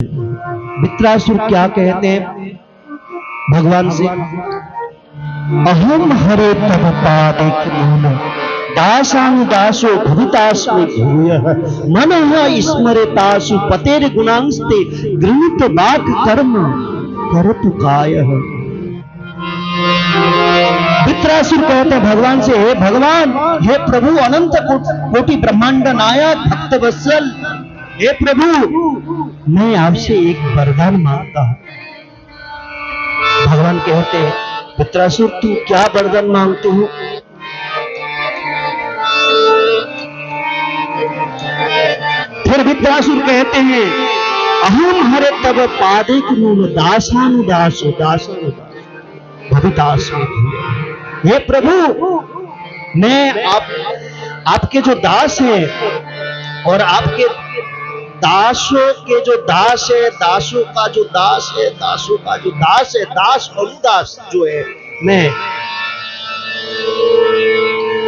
वित्रासुर क्या कहते हैं भगवान से? अहम हरे तव पादे कृष्ण दासानुदासो भवितास्मि भूयः मनः स्मरेतासु पतेर गुणांस्ते गृहीत वाक् कर्म करतु कायः। वित्रासुर कहते भगवान से, हे भगवान, हे प्रभु अनंत कोटि ब्रह्मांड नायक भक्त वत्सल, हे प्रभु मैं आपसे एक वरदान मांगता हूं। भगवान कहते वित्रासुर तू क्या वरदान मांगते हो? फिर वित्रासुर कहते हैं अहम हरे तब पादे कृष्ण दासानुदासो दासानुदास भवितास्मि। हे प्रभु मैं आपके जो दास हैं और आपके दासों के जो दास है, दासों का जो दास है, दासों का जो दास है, दास अनुदास जो है, मैं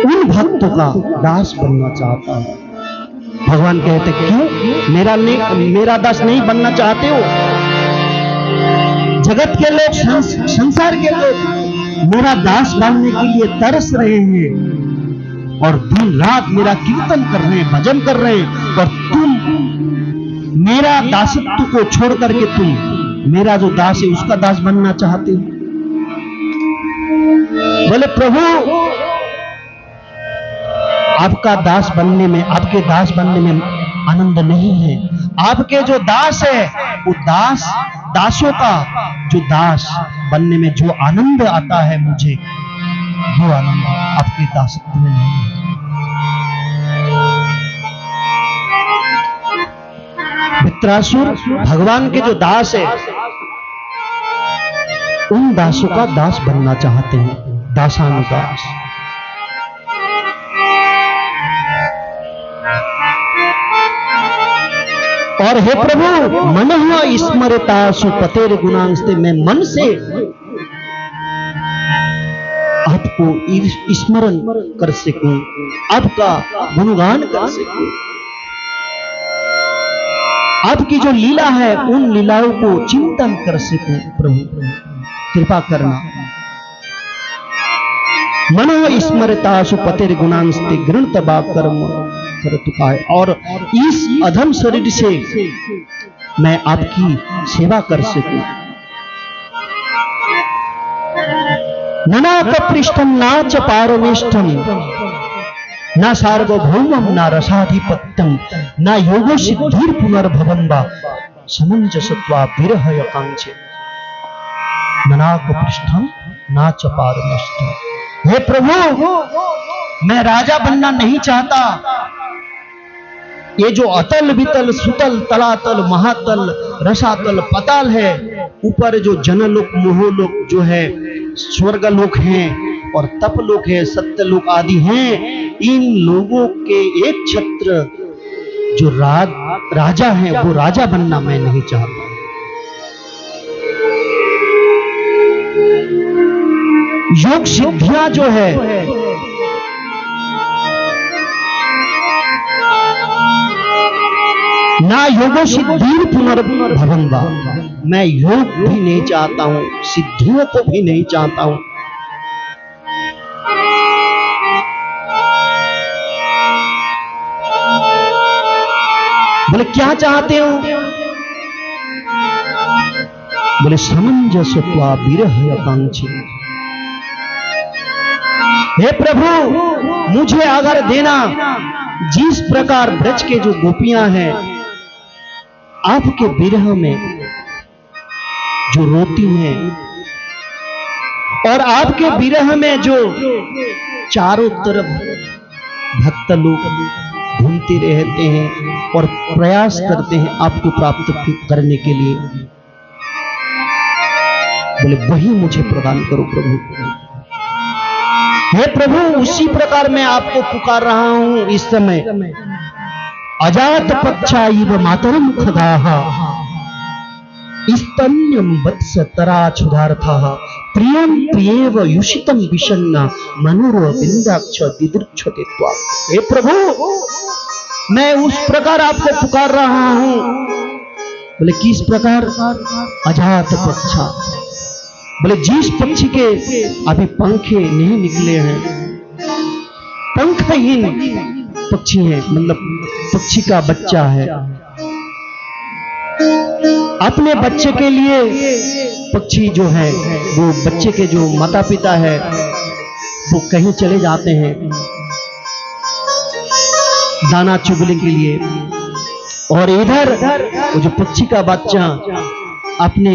उन भक्तों का दास बनना चाहता हूं। भगवान कहते क्यों मेरा दास नहीं बनना चाहते हो? जगत के लोग, संसार के लोग मेरा दास बनने के लिए तरस रहे हैं और दिन रात मेरा कीर्तन कर रहे हैं, भजन कर रहे हैं, और तुम मेरा दासत्व को छोड़ करके तुम मेरा जो दास है उसका दास बनना चाहते हो। बोले प्रभु आपका दास बनने में, आपके दास बनने में आनंद नहीं है। आपके जो दास है वो दासों का जो दास बनने में जो आनंद आता है मुझे, वो आनंद आपके दासत्व में नहीं है। वित्रासुर भगवान के जो दास है उन दासों का दास बनना चाहते हैं, दासानुदास। और हे प्रभु मनः स्मरतासु पतेर गुणांस्ते, मैं मन से आपको स्मरण कर सकूं, आपका गुणगान कर सकूं, आपकी जो लीला है उन लीलाओं को चिंतन कर सकूं। प्रभु कृपा करना। मनः स्मरतासु पतेर गुणांस्ते गृहीत वाक् कर्म करतु कायः। और इस अधम शरीर से मैं आपकी सेवा कर सकूं। ननाकपृष्ठम नाच पारमेष्ठम न सार्वभौमम न रसाधिपत्यम न योगो सिद्धिर पुनर्भवं वा समंजसत्वा विरह एकांक्षे। ननाकपृष्ठम नाच पारमेष्ठम। हे प्रभु मैं राजा बनना नहीं चाहता। ये जो अतल वितल सुतल तलातल महातल रसातल पताल है, ऊपर जो जनलोक मोहलोक जो है, स्वर्गलोक हैं और तपलोक है, सत्यलोक आदि हैं, इन लोगों के एक छत्र जो राजा है वो राजा बनना मैं नहीं चाहता। योग सिद्धियां जो है ना योगो सिद्धिर पुनर्भवं वा, मैं योग भी नहीं चाहता हूं, सिद्धियों को भी नहीं चाहता हूं। बोले क्या चाहते हो? बोले समंजसत्वा विरह एकांक्षे। हे प्रभु मुझे अगर देना, जिस प्रकार ब्रज के जो गोपियां हैं आपके विरह में जो रोती हैं और आपके विरह में जो चारों तरफ भक्त लोग घूमते रहते हैं और प्रयास करते हैं आपको प्राप्त करने के लिए, बोले वही मुझे प्रदान करो प्रभु। हे प्रभु उसी प्रकार मैं आपको पुकार रहा हूं इस समय। अजात पक्षा इव मातरम खगाः स्तन्यम वत्स तराछुधार्थः प्रियम प्रियेव युषितम विषण्णा मनोरो बिंदाक्ष दिदृक्षते त्वा। हे प्रभु मैं उस प्रकार आपको पुकार रहा हूं बोले किस प्रकार? अजात पक्षा। बोले जिस पक्षी के अभी पंखे नहीं निकले हैं, पंखहीन पक्षी है, मतलब पक्षी का बच्चा है। अपने बच्चे के लिए पक्षी जो है, वो बच्चे के जो माता पिता है वो कहीं चले जाते हैं दाना चुगने के लिए, और इधर वो जो पक्षी का बच्चा अपने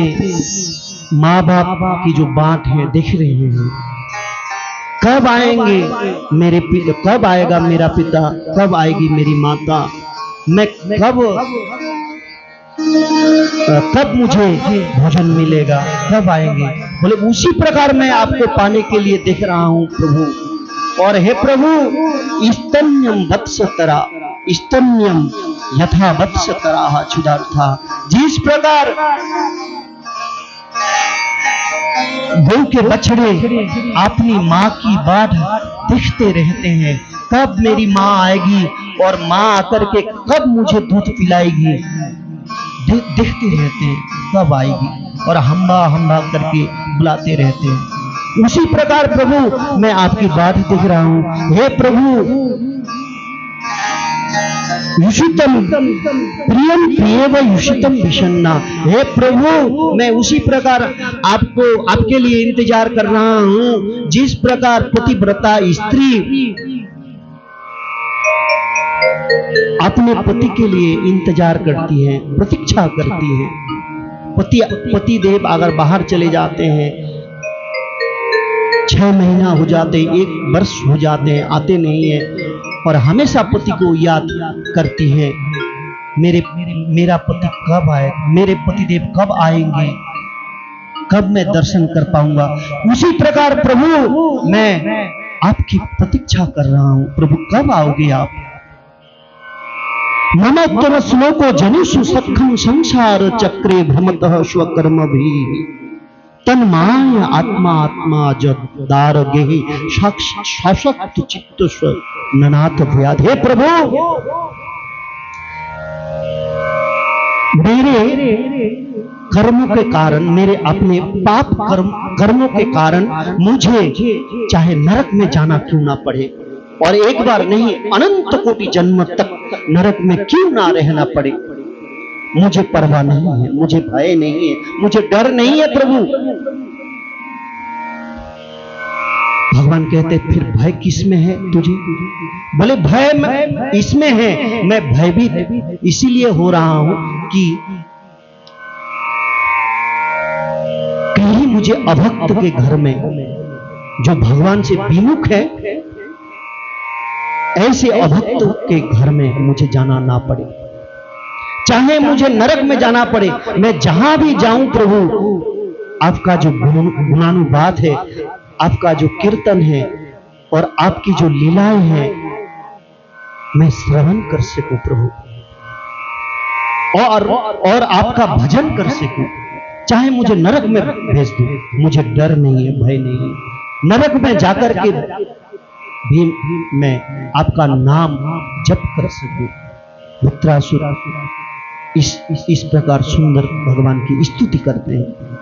माँ बाप की जो बाट है देख रहे हैं, कब आएंगे मेरे पिता, कब आएगा मेरा पिता, कब आएगी मेरी माता, मैं कब मुझे भोजन मिलेगा, कब आएंगे। बोले उसी प्रकार मैं आपको पाने के लिए देख रहा हूं प्रभु। और हे प्रभु, स्तन्यम वत्सतरा, स्तन्यम यथा वत्सतरा क्षुधार्था। जिस प्रकार गौ के बछड़े अपनी माँ की बाट देखते रहते हैं, कब मेरी माँ आएगी और माँ आकर के कब मुझे दूध पिलाएगी, देखते रहते हैं कब आएगी, और हम्बा हम्बा करके बुलाते रहते हैं। उसी प्रकार प्रभु मैं आपकी बाट देख रहा हूं। हे प्रभु, युषितम प्रियम प्रियव युषितम विषन्ना। हे प्रभु, मैं उसी प्रकार आपको, आपके लिए इंतजार कर रहा हूं जिस प्रकार पतिव्रता स्त्री अपने पति के लिए इंतजार करती है, प्रतीक्षा करती है। पति देव अगर बाहर चले जाते हैं, 6 महीना हो जाते, 1 वर्ष हो जाते हैं, आते नहीं है, और हमेशा पति को याद करती है, मेरा पति कब आए, मेरे पति देव कब आएंगे, कब मैं दर्शन कर पाऊंगा। उसी प्रकार प्रभु मैं आपकी प्रतीक्षा कर रहा हूं, प्रभु कब आओगे आप। ममोत्तर श्लोको जनिषु सखम संसार चक्रे भ्रमतः स्वकर्म भी तन्माय आत्मा आत्मा जदार गेहि शाशक्त चित्त स्व ननाथ भयाद। हे प्रभु, मेरे कर्मों के कारण, मेरे अपने पाप कर्मों के कारण मुझे चाहे नरक में जाना क्यों ना पड़े, और एक बार नहीं अनंत कोटि जन्म तक नरक में क्यों ना रहना पड़े, मुझे परवाह नहीं है, मुझे भय नहीं है, मुझे डर नहीं है प्रभु। भगवान कहते फिर भय किसमें है तुझे? भले भय इसमें है, मैं भयभीत इसीलिए हो रहा हूं कि कहीं मुझे अभक्त के घर में, जो भगवान से विमुख है, ऐसे अभक्त के घर में मुझे जाना ना पड़े। चाहे मुझे नरक में जाना पड़े, मैं जहां भी जाऊं प्रभु, आपका जो गुणानुवाद है, आपका जो कीर्तन है और आपकी जो लीलाएं हैं, मैं श्रवण कर सकूं प्रभु, और आपका भजन कर सकूं। चाहे मुझे नरक में भेज दो, मुझे डर नहीं है, भय नहीं है। नरक में जाकर के भी मैं आपका नाम जप कर सकूं। वृत्रासुर इस प्रकार सुंदर भगवान की स्तुति करते हैं।